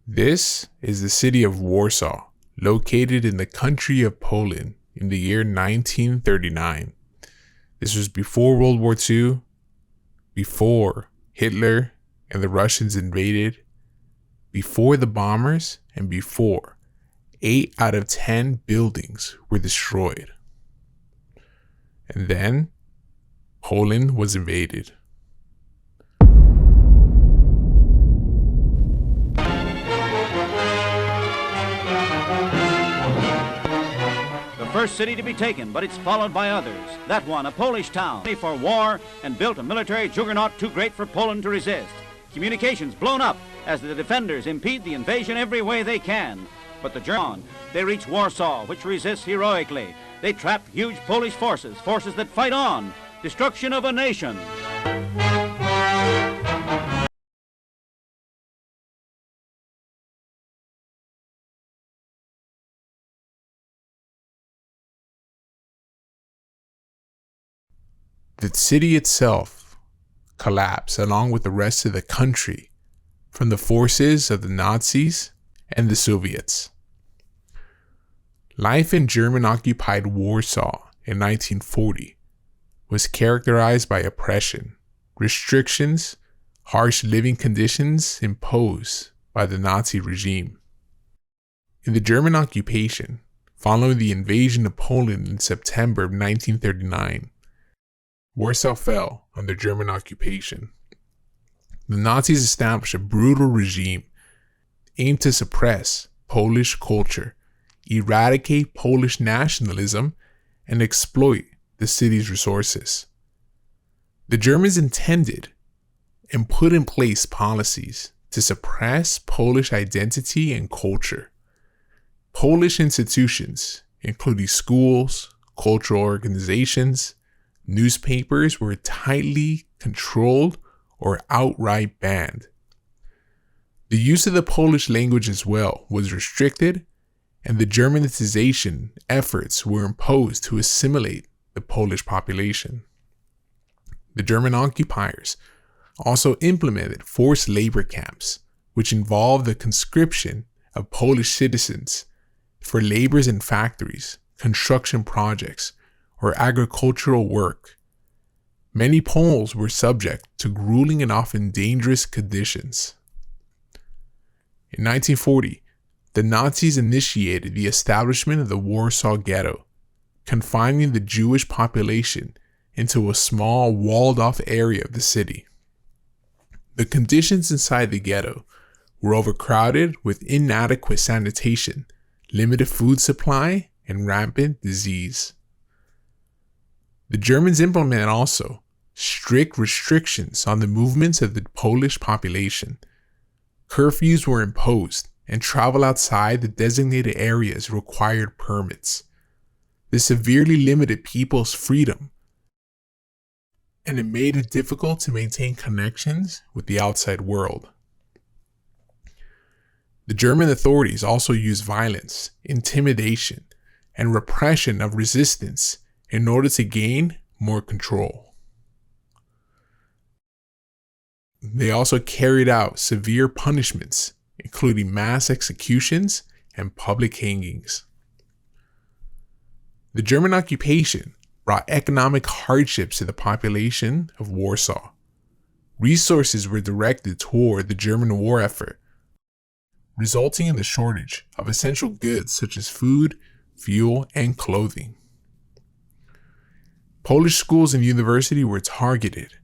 This is the city of Warsaw, located in the country of Poland in the year 1939. This was before World War II, before Hitler and the Russians invaded, before the bombers, and before 8 out of 10 buildings were destroyed. And then Poland was invaded. The first city to be taken, but it's followed by others. That one, a Polish town, ready for war and built a military juggernaut too great for Poland to resist. Communications blown up as the defenders impede the invasion every way they can. But the Germans, they reach Warsaw, which resists heroically. They trap huge Polish forces that fight on. Destruction of a nation. The city itself collapsed along with the rest of the country from the forces of the Nazis and the Soviets. Life in German-occupied Warsaw in 1940 was characterized by oppression, restrictions, harsh living conditions imposed by the Nazi regime. In the German occupation, following the invasion of Poland in September of 1939, Warsaw fell under German occupation. The Nazis established a brutal regime aimed to suppress Polish culture, eradicate Polish nationalism, and exploit the city's resources. The Germans intended and put in place policies to suppress Polish identity and culture. Polish institutions, including schools, cultural organizations, newspapers, were tightly controlled or outright banned. The use of the Polish language as well was restricted, and the Germanization efforts were imposed to assimilate the Polish population. The German occupiers also implemented forced labor camps, which involved the conscription of Polish citizens for labors in factories, construction projects, or agricultural work. Many Poles were subject to grueling and often dangerous conditions. In 1940, the Nazis initiated the establishment of the Warsaw Ghetto, confining the Jewish population into a small walled-off area of the city. The conditions inside the ghetto were overcrowded with inadequate sanitation, limited food supply, and rampant disease. The Germans implemented also strict restrictions on the movements of the Polish population. Curfews were imposed, and travel outside the designated areas required permits. This severely limited people's freedom, and it made it difficult to maintain connections with the outside world. The German authorities also used violence, intimidation, and repression of resistance in order to gain more control. They also carried out severe punishments, including mass executions and public hangings. The German occupation brought economic hardships to the population of Warsaw. Resources were directed toward the German war effort, resulting in the shortage of essential goods such as food, fuel, and clothing. Polish schools and universities were targeted,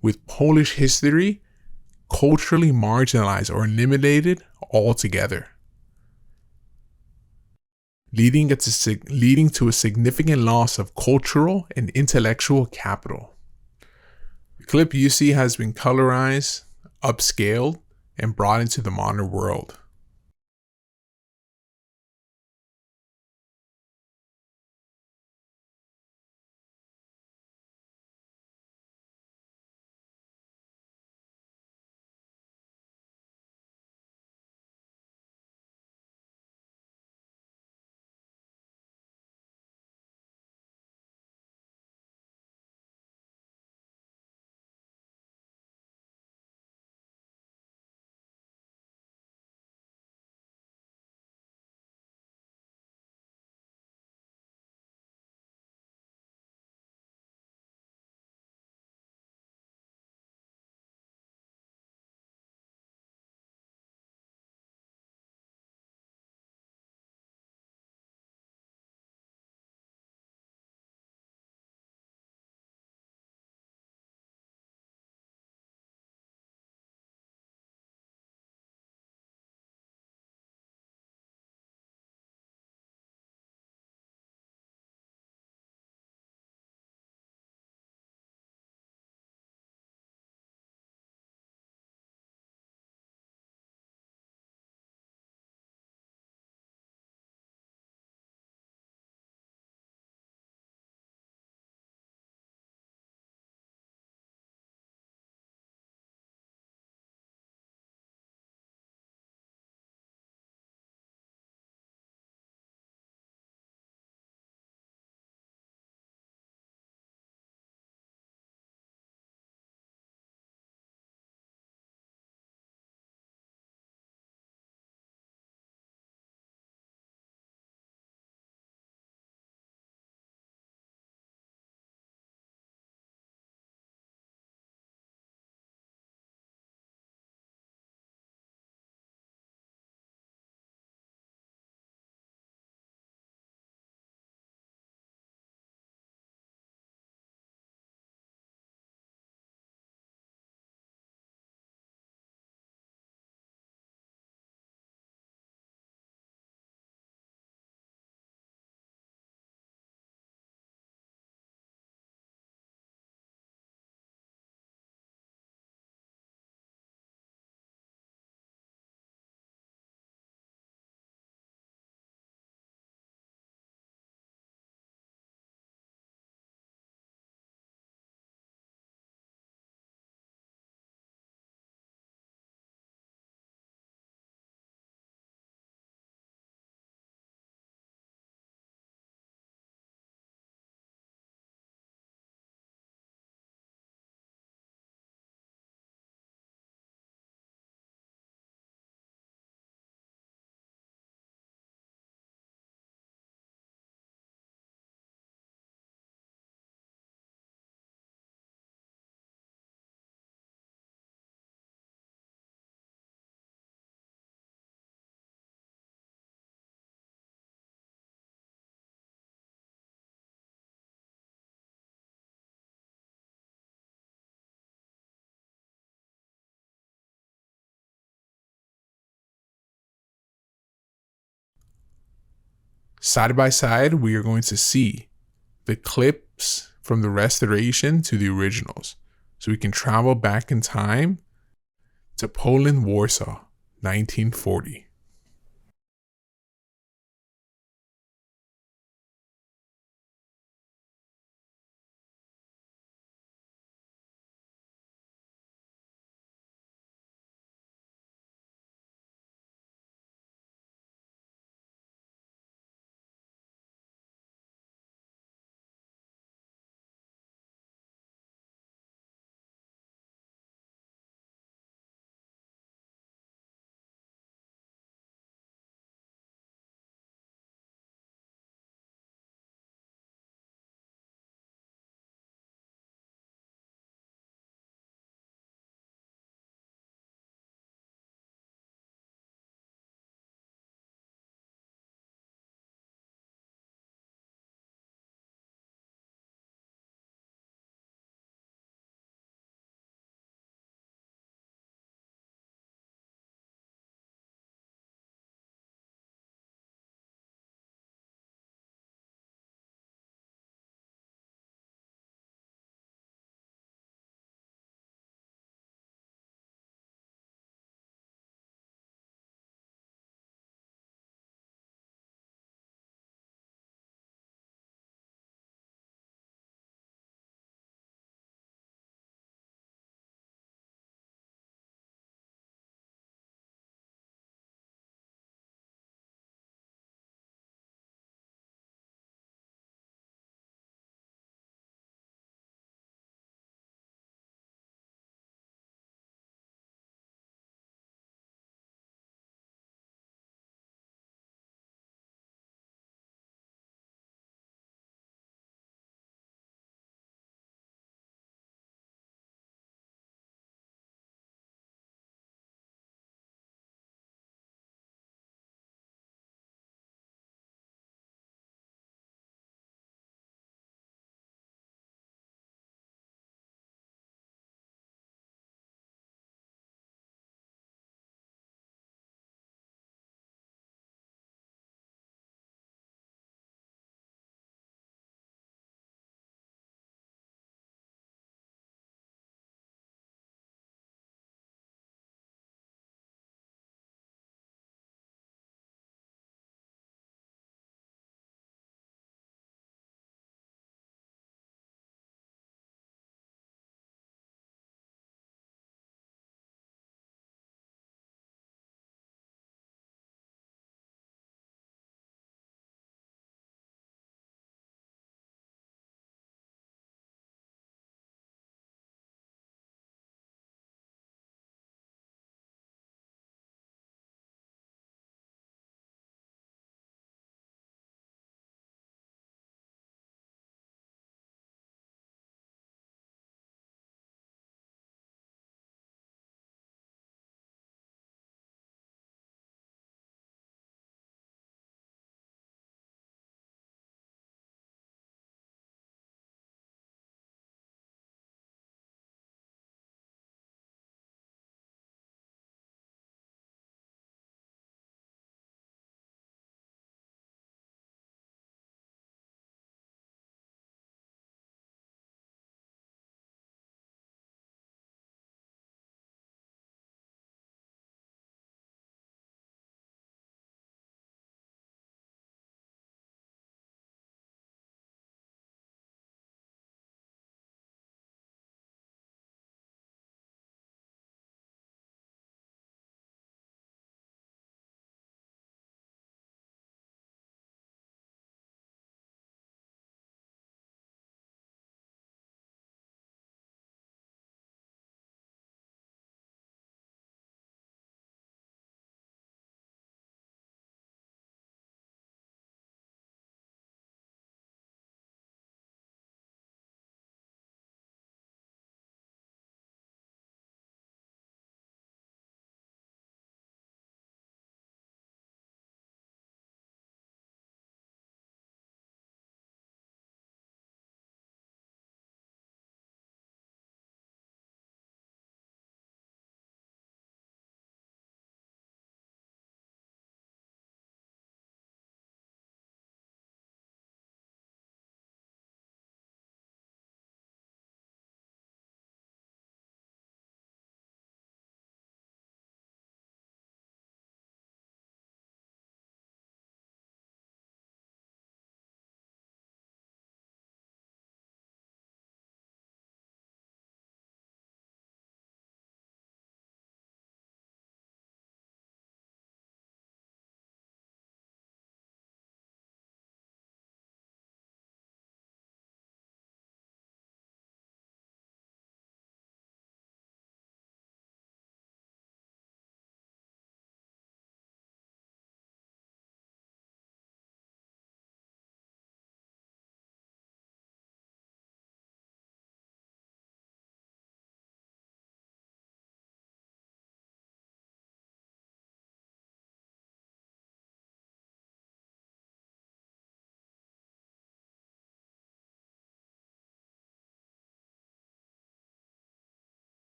with Polish history culturally marginalized or eliminated altogether, leading to a significant loss of cultural and intellectual capital. The clip you see has been colorized, upscaled, and brought into the modern world. Side by side, we are going to see the clips from the restoration to the originals, so we can travel back in time to Poland, Warsaw, 1940.